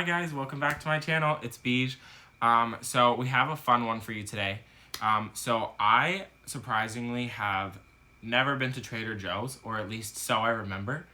Hi guys, welcome back to my channel. It's Beej. So we have a fun one for you today. So I surprisingly have never been to Trader Joe's, or at least so I remember.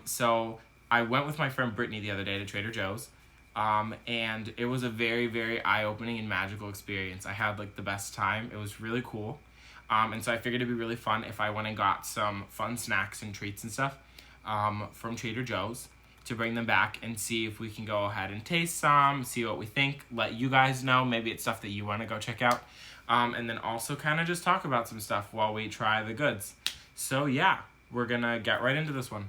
So I went with my friend Brittany the other day to Trader Joe's. And it was a very, very eye-opening and magical experience. I had like the best time. It was really cool. And so I figured it'd be really fun if I went and got some fun snacks and treats and stuff from Trader Joe's to bring them back and see if we can go ahead and taste some, see what we think, let you guys know. Maybe it's stuff that you want to go check out. And then also kind of just talk about some stuff while we try the goods. So yeah, we're going to get right into this one.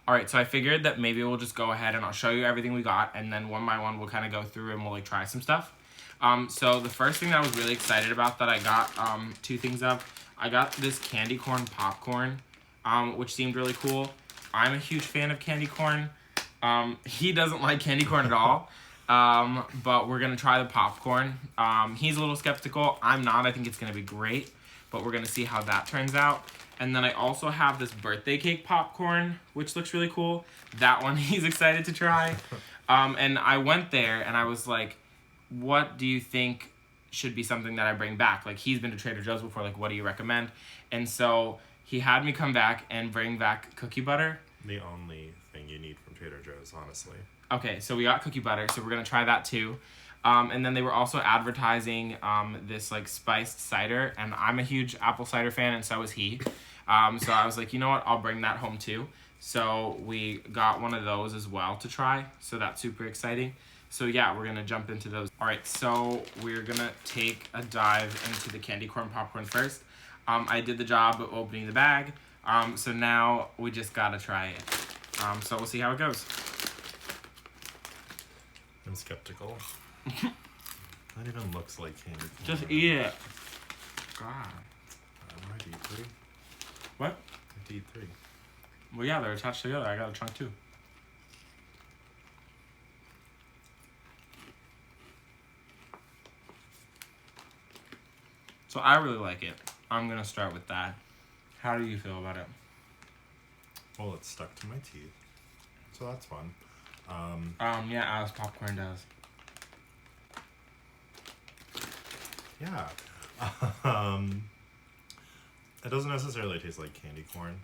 Alright, so I figured that maybe we'll just go ahead and I'll show you everything we got, and then one by one we'll kind of go through and we'll like try some stuff. So the first thing that I was really excited about that I got two things of, I got this candy corn popcorn, which seemed really cool. I'm a huge fan of candy corn. He doesn't like candy corn at all, but we're going to try the popcorn. He's a little skeptical. I'm not. I think it's going to be great, but we're going to see how that turns out. And then I also have this birthday cake popcorn, which looks really cool. That one he's excited to try. And I went there and I was like, what do you think should be something that I bring back? Like, he's been to Trader Joe's before. Like, what do you recommend? And so he had me come back and bring back cookie butter. The only thing you need from Trader Joe's, honestly. Okay, so we got cookie butter, so we're going to try that too. And then they were also advertising this like spiced cider, and I'm a huge apple cider fan, and so is he. So I was like, you know what, I'll bring that home too. So we got one of those as well to try, so that's super exciting. So yeah, we're going to jump into those. All right, so we're going to take a dive into the candy corn popcorn first. I did the job of opening the bag, so now we just got to try it. So we'll see how it goes. I'm skeptical. That even looks like candy corn. Just eat it. God. I might eat 3. What? I have to eat 3. Well, yeah, they're attached together. I got a chunk too. So I really like it. I'm going to start with that. How do you feel about it? Well, it's stuck to my teeth, so that's fun. Yeah, as popcorn does. Yeah. It doesn't necessarily taste like candy corn,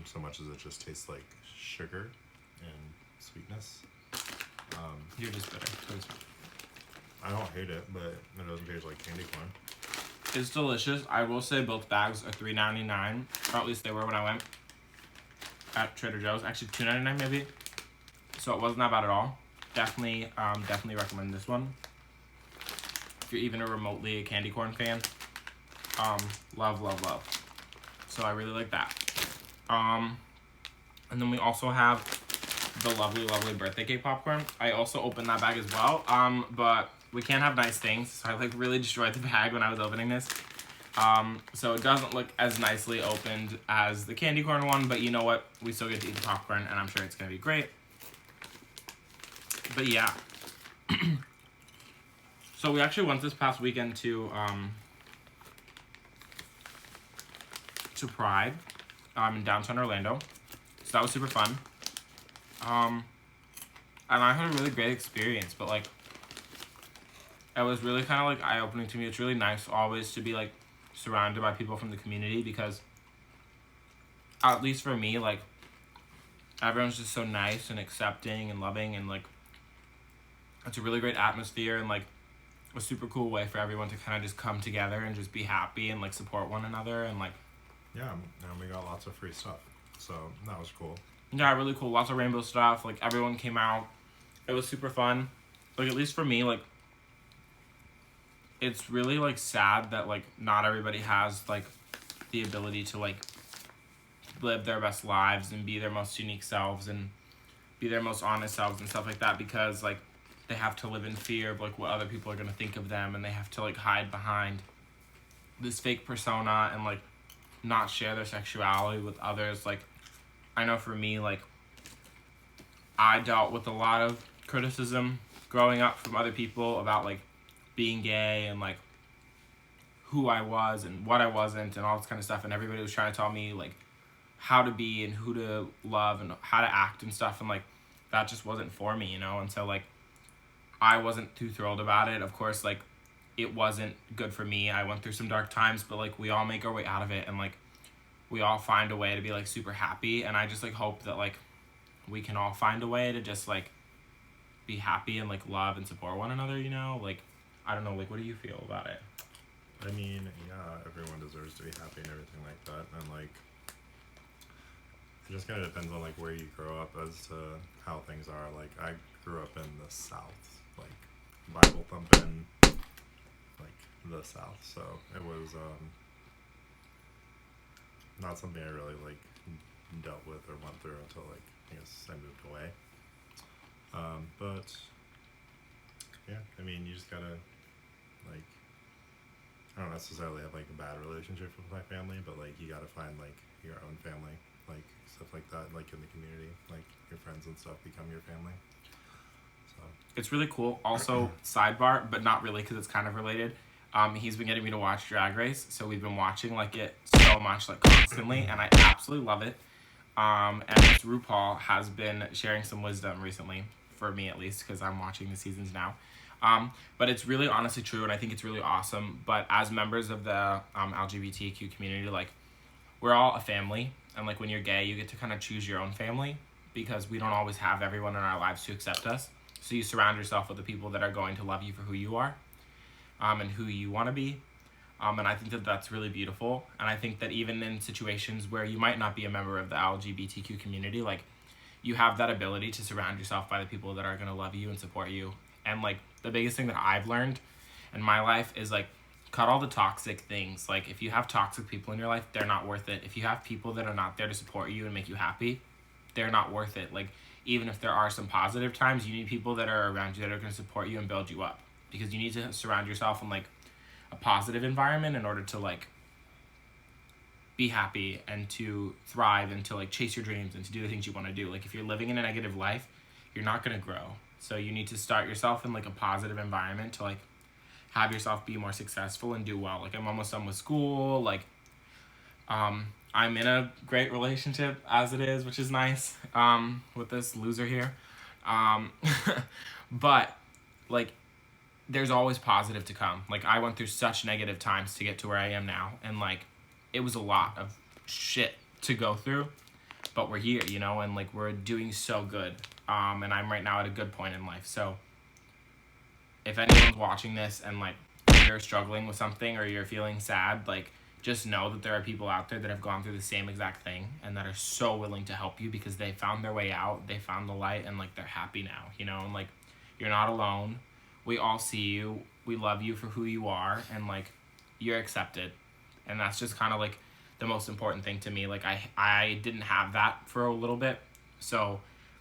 so much as it just tastes like sugar and sweetness. You're just bitter. So it's fine. I don't hate it, but it doesn't taste like candy corn. It's delicious. I will say both bags are $3.99, or at least they were when I went at Trader Joe's. Actually, $2.99 maybe. So it wasn't that bad at all. Definitely recommend this one. If you're even remotely a candy corn fan, love. So I really like that. And then we also have the lovely birthday cake popcorn. I also opened that bag as well. But we can't have nice things, so I like really destroyed the bag when I was opening this. So it doesn't look as nicely opened as the candy corn one, but you know what? We still get to eat the popcorn, and I'm sure it's gonna be great. But yeah. So we actually went this past weekend to Pride in downtown Orlando. So that was super fun. And I had a really great experience, but like it was really kind of like eye-opening to me. It's really nice always to be like surrounded by people from the community, because at least for me, like everyone's just so nice and accepting and loving, and like it's a really great atmosphere and like a super cool way for everyone to kind of just come together and just be happy and like support one another. And like, Yeah, and we got lots of free stuff, so that was cool. yeah, really cool. Lots of rainbow stuff. Like everyone came out. It was super fun. Like at least for me, like it's really like sad that like not everybody has like the ability to like live their best lives and be their most unique selves and be their most honest selves and stuff like that, because like they have to live in fear of like what other people are going to think of them, and they have to like hide behind this fake persona and like not share their sexuality with others. Like I know for me, like I dealt with a lot of criticism growing up from other people about like being gay and like who I was and what I wasn't and all this kind of stuff, and everybody was trying to tell me like how to be and who to love and how to act and stuff, and like that just wasn't for me, you know? And so, like, I wasn't too thrilled about it. Of course, like, it wasn't good for me. I went through some dark times, but, like, we all make our way out of it, and, like, we all find a way to be, like, super happy. And I just, like, hope that, like, we can all find a way to just, like, be happy and, like, love and support one another, you know? Like, I don't know, like, what do you feel about it? I mean, yeah, everyone deserves to be happy and everything like that, and like, it just kind of depends on like where you grow up as to how things are. Like, I grew up in the South, like Bible thumping, like the South, so it was not something I really like dealt with or went through until like I guess I moved away. But yeah, I mean, you just gotta like. I don't necessarily have like a bad relationship with my family, but like you gotta find like your own family, like stuff like that, like in the community, like your friends and stuff become your family. So It's really cool. Also, sidebar, but not really because it's kind of related. He's been getting me to watch Drag Race, so we've been watching like it so much, like constantly, and I absolutely love it. And this RuPaul has been sharing some wisdom recently, for me at least, because I'm watching the seasons now. But it's really honestly true, and I think it's really awesome. But as members of the LGBTQ community, like, we're all a family. And, like, when you're gay, you get to kind of choose your own family because we don't always have everyone in our lives to accept us. So you surround yourself with the people that are going to love you for who you are and who you want to be. And I think that that's really beautiful. And I think that even in situations where you might not be a member of the LGBTQ community, like, you have that ability to surround yourself by the people that are going to love you and support you. And, like, the biggest thing that I've learned in my life is, like, cut all the toxic things. Like, if you have toxic people in your life, they're not worth it. If you have people that are not there to support you and make you happy, they're not worth it. Like, even if there are some positive times, you need people that are around you that are going to support you and build you up. Because you need to surround yourself in, like, a positive environment in order to, like, be happy and to thrive and to, like, chase your dreams and to do the things you want to do. Like, if you're living in a negative life, you're not going to grow. So you need to start yourself in, like, a positive environment to, like, have yourself be more successful and do well. Like, I'm almost done with school. Like, I'm in a great relationship as it is, which is nice, with this loser here. But, like, there's always positive to come. Like, I went through such negative times to get to where I am now. And, like, it was a lot of shit to go through. But we're here, you know, and, like, we're doing so good. And I'm right now at a good point in life. So if anyone's watching this and, like, you're struggling with something or you're feeling sad, like, just know that there are people out there that have gone through the same exact thing and that are so willing to help you because they found their way out, they found the light, and, like, they're happy now, you know? And, like, you're not alone. We all see you. We love you for who you are, and, like, you're accepted. And that's just kind of, like, the most important thing to me. Like, I didn't have that for a little bit, so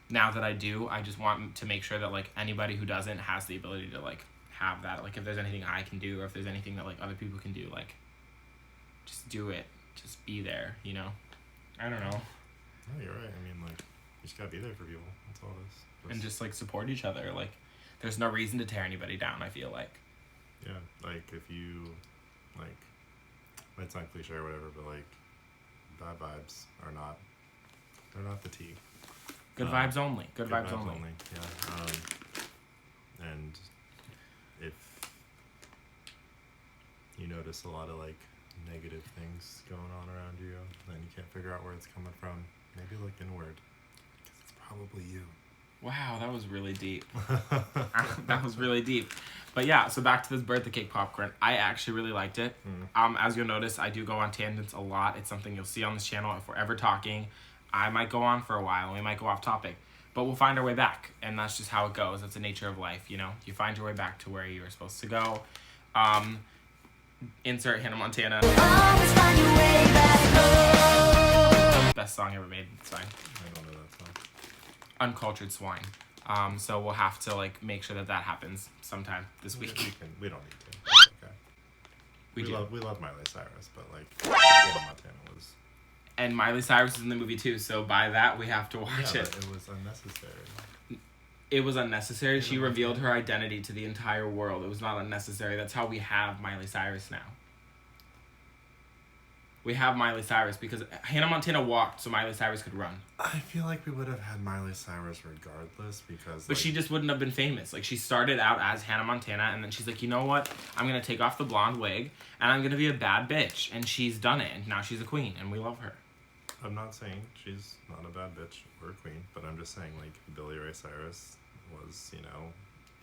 now that I do, I just want to make sure that, like, anybody who doesn't has the ability to, like, have that. Like, if there's anything I can do or if there's anything that, like, other people can do, like, just do it. Just be there, you know? I don't know. no, you're right. I mean, like, you just gotta be there for people. That's all it is. And just, like, support each other. Like, there's no reason to tear anybody down, I feel like. yeah, like if you like, might sound cliche or whatever, but like, bad vibes are not. They're not the tea. Good vibes only. Good vibes only. Yeah. And if you notice a lot of like negative things going on around you, then you can't figure out where it's coming from, maybe look inward, because it's probably you. Wow, that was really deep. That was really deep. But yeah, so back to this birthday cake popcorn. I actually really liked it. As you'll notice, I do go on tangents a lot. It's something you'll see on this channel. If we're ever talking, I might go on for a while and we might go off topic. But we'll find our way back. And that's just how it goes. That's the nature of life, you know? You find your way back to where you were supposed to go. Insert Hannah Montana. Always find your way back home. Best song ever made. It's fine. I don't know that song. Uncultured Swine. So we'll have to, like, make sure that happens sometime this week. We don't need to. It's okay. We love Miley Cyrus, but like Hannah Montana was. And Miley Cyrus is in the movie too, so by that we have to watch it. But it was unnecessary. It was unnecessary. She revealed her identity to the entire world. It was not unnecessary. That's how we have Miley Cyrus now. We have Miley Cyrus because Hannah Montana walked so Miley Cyrus could run. I feel like we would have had Miley Cyrus regardless because... But she just wouldn't have been famous. Like, she started out as Hannah Montana, and then she's like, you know what? I'm going to take off the blonde wig, and I'm going to be a bad bitch. And she's done it, and now she's a queen, and we love her. I'm not saying she's not a bad bitch or a queen, but I'm just saying, like, Billy Ray Cyrus was, you know,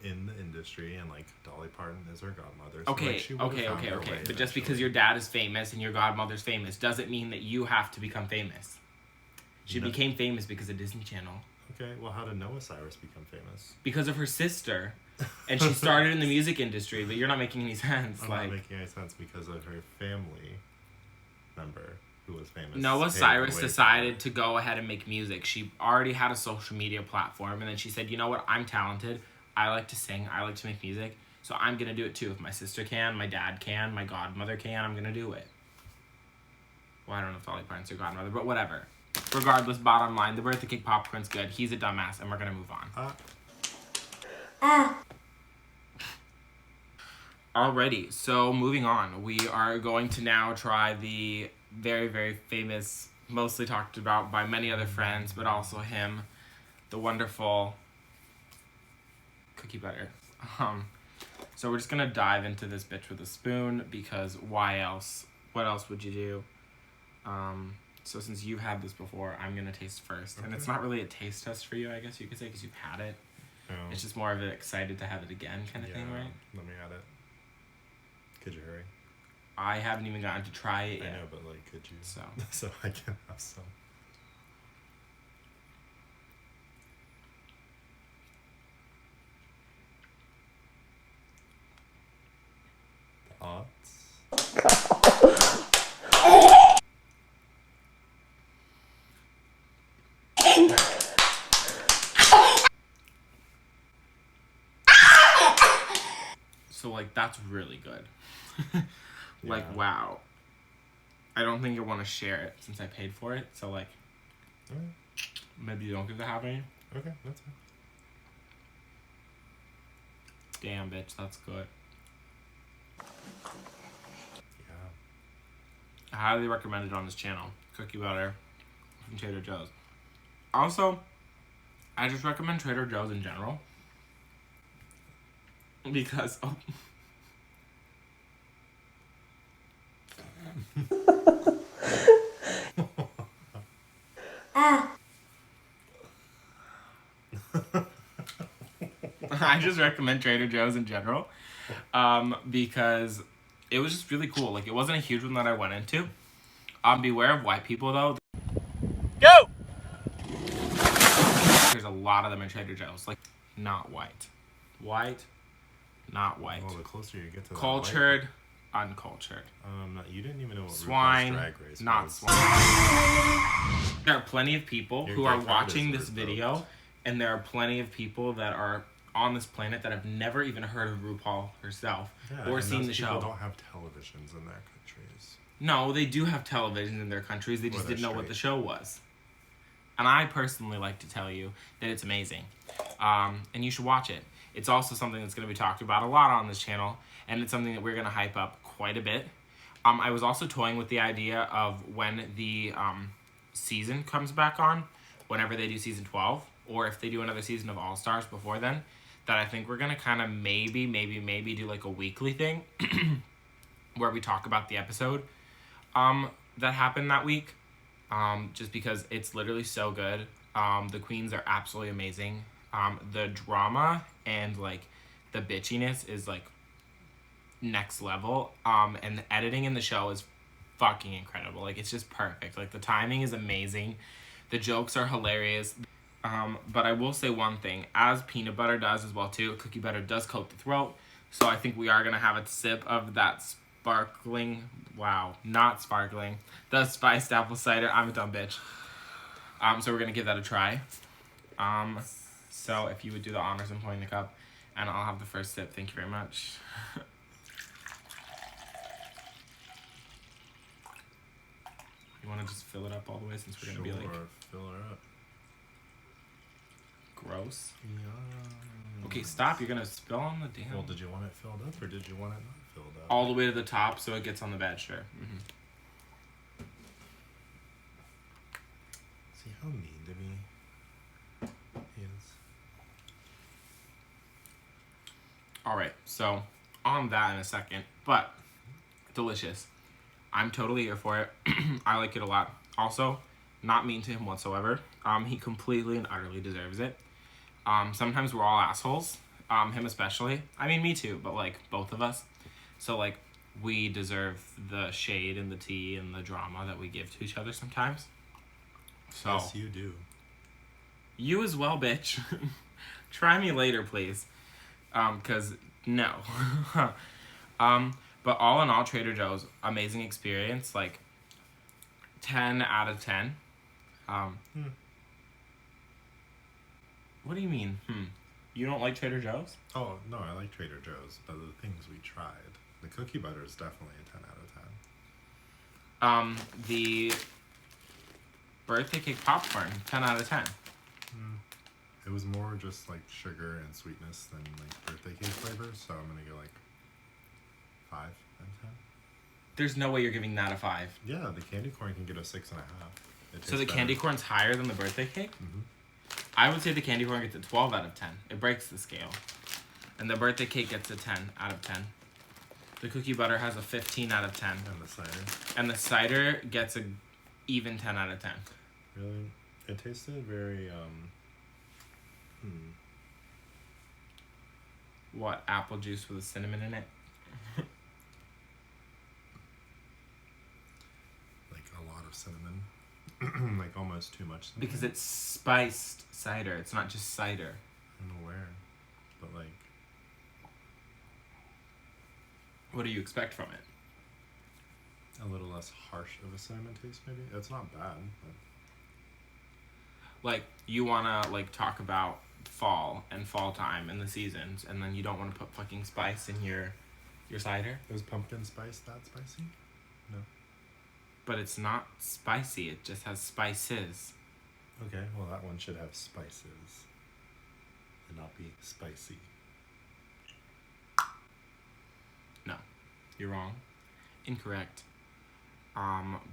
in the industry, and, like, Dolly Parton is her godmother. So, Okay, like, she would have found her way But just eventually. because your dad is famous and your godmother's famous doesn't mean that you have to become famous. She No. became famous because of Disney Channel. Okay, well, how did Noah Cyrus become famous? Because of her sister. And she started in the music industry, but you're not making any sense. I'm like not making any sense because of her family member who was famous. Noah paved Cyrus the way decided to go ahead and make music. She already had a social media platform, and then she said, you know what, I'm talented. I like to sing. I like to make music. So I'm going to do it too. If my sister can, my dad can, my godmother can, I'm going to do it. Well, I don't know if Dolly Parton's her godmother, but whatever. Regardless, bottom line, the birthday cake popcorn's good. He's a dumbass, and we're going to move on. Alrighty, so moving on. We are going to now try the very, very famous, mostly talked about by many other friends, but also him, the wonderful cookie butter. So we're just gonna dive into this bitch with a spoon because why else? What else would you do? So since you've had this before, I'm gonna taste first, and it's not really a taste test for you, I guess you could say, because you've had it. Oh. It's just more of an excited to have it again kind of thing, right? Let me add it. Could you hurry? I haven't even gotten to try it yet. I know, but like, could you? So. So I can have some. Thoughts? So, like, that's really good. Like, Yeah. wow. I don't think I want to share it since I paid for it. So, like, Okay. maybe you don't get to have any. Okay, that's fine. Damn, bitch, that's good. Yeah. I highly recommend it on this channel. Cookie butter from Trader Joe's. Also, I just recommend Trader Joe's in general. Because, oh. I just recommend Trader Joe's in general. Because it was just really cool. Like, it wasn't a huge one that I went into. Beware of white people, though. Go! There's a lot of them in Trader Joe's. Like, not white. White, not white. Well, the closer you get to that Cultured, uncultured. you didn't even know what Swine, RuPaul's Drag Race not was. swine. There are plenty of people Your who are gay friend watching is this revoked. video, and there are plenty of people that are on this planet that have never even heard of RuPaul herself Yeah, or and seen those the people show. don't have televisions in their countries. No, they do have television in their countries. They just they're didn't know what straight. the show was. And I personally like to tell you that it's amazing. And you should watch it. It's also something that's going to be talked about a lot on this channel, and it's something that we're going to hype up quite a bit. I was also toying with the idea of when the season comes back on, whenever they do season 12, or if they do another season of All Stars before then, that I think we're going to kind of maybe do like a weekly thing where we talk about the episode that happened that week. Just because it's literally so good. The queens are absolutely amazing. The drama and like the bitchiness is like next level. And the editing in the show is fucking incredible. Like, it's just perfect. Like, the timing is amazing. The jokes are hilarious. But I will say one thing, as peanut butter does as well too, cookie butter does coat the throat. So I think we are gonna have a sip of that sparkling, wow, not sparkling, the spiced apple cider. I'm a dumb bitch. So we're gonna give that a try. So if you would do the honors and pouring the cup, and I'll have the first sip. Thank you very much. You want to just fill it up all the way since we're gonna be like fill her up. gross? Yeah. Okay, stop. You're gonna spill on the damn. Well, did you want it filled up or did you want it not filled up? All the way to the top so it gets on the bed. Sure. how mean to me he is. All right, so on that in a second, but delicious. I'm totally here for it. I like it a lot. Also, not mean to him whatsoever. He completely and utterly deserves it. Sometimes we're all assholes. Him especially. I mean, me too, but like both of us. So like, we deserve the shade and the tea and the drama that we give to each other sometimes. So Yes, you do. you as well, bitch. Try me later, please. Cause no. But all in all, Trader Joe's, amazing experience. Like 10 out of 10. What do you mean? You don't like Trader Joe's? Oh, no, I like Trader Joe's, but the things we tried. The cookie butter is definitely a 10 out of 10. The birthday cake popcorn, 10 out of 10. It was more just like sugar and sweetness than like birthday cake flavor, so I'm gonna go like 5 out of 10. There's no way you're giving that a 5. Yeah, the candy corn can get a 6.5. So the candy corn's higher than the birthday cake? Mm-hmm. I would say the candy corn gets a 12 out of 10. It breaks the scale. And the birthday cake gets a 10 out of 10. The cookie butter has a 15 out of 10. And the cider. And the cider gets a even 10 out of 10. Really? It tasted very, What, apple juice with a cinnamon in it? like a lot of cinnamon. Like almost too much cinnamon. Because it's spiced cider. It's not just cider. I don't know where. But like, What do you expect from it? a little less harsh of a cinnamon taste maybe. It's not bad, but Like, you want to, like, talk about fall and fall time and the seasons, and then you don't want to put fucking spice in your cider? is pumpkin spice that spicy? No. But it's not spicy. It just has spices. Okay, well that one should have spices and not be spicy. No, you're wrong. Incorrect.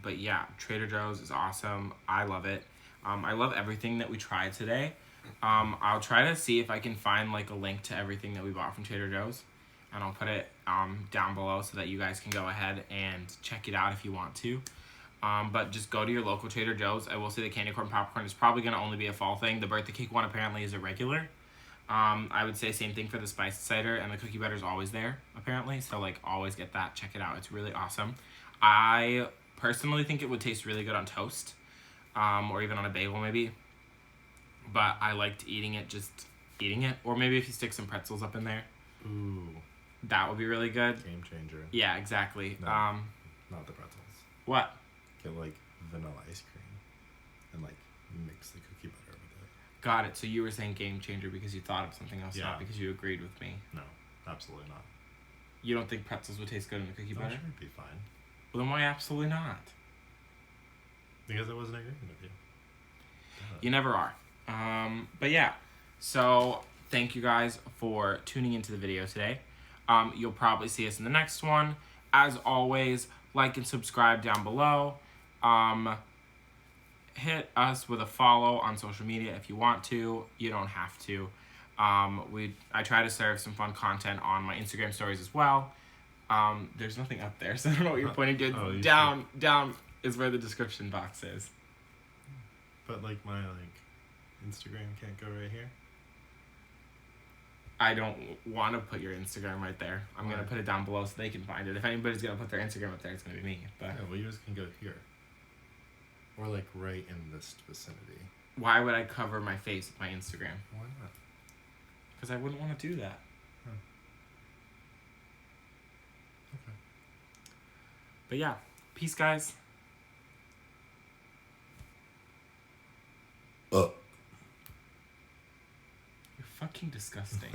But yeah, Trader Joe's is awesome. I love it. I love everything that we tried today. I'll try to see if I can find like a link to everything that we bought from Trader Joe's, and I'll put it down below so that you guys can go ahead and check it out if you want to. But just go to your local Trader Joe's. I will say the candy corn popcorn is probably going to only be a fall thing. The birthday cake one apparently is a regular. I would say same thing for the spiced cider, and the cookie butter is always there apparently. So like always get that. Check it out. It's really awesome. I personally think it would taste really good on toast, or even on a bagel maybe. But I liked eating it, or maybe if you stick some pretzels up in there. Ooh. That would be really good. Game changer. Yeah, exactly. No, not the pretzels. What? Get like vanilla ice cream and like mix the cookie butter with it. Got it. So you were saying game changer because you thought of something else, Yeah. not because you agreed with me. No, absolutely not. You don't think pretzels would taste good in the cookie That butter? should be fine. Well, then why absolutely not? Because I wasn't agreeing with you. You never are. But yeah, so thank you guys for tuning into the video today. You'll probably see us in the next one. As always, like and subscribe down below. Hit us with a follow on social media if you want to. You don't have to. I try to serve some fun content on my Instagram stories as well. There's nothing up there, so I don't know what you're pointing to. Oh, down is where the description box is. But like my Instagram can't go right here. I don't want to put your Instagram right there. I'm Why? going to put it down below so they can find it. If anybody's going to put their Instagram up there, it's going to be me. But Yeah, well, yours can go here. Or like right in this vicinity. why would I cover my face with my Instagram? Why not? Because I wouldn't want to do that. Okay. But yeah, peace, guys. You're fucking disgusting.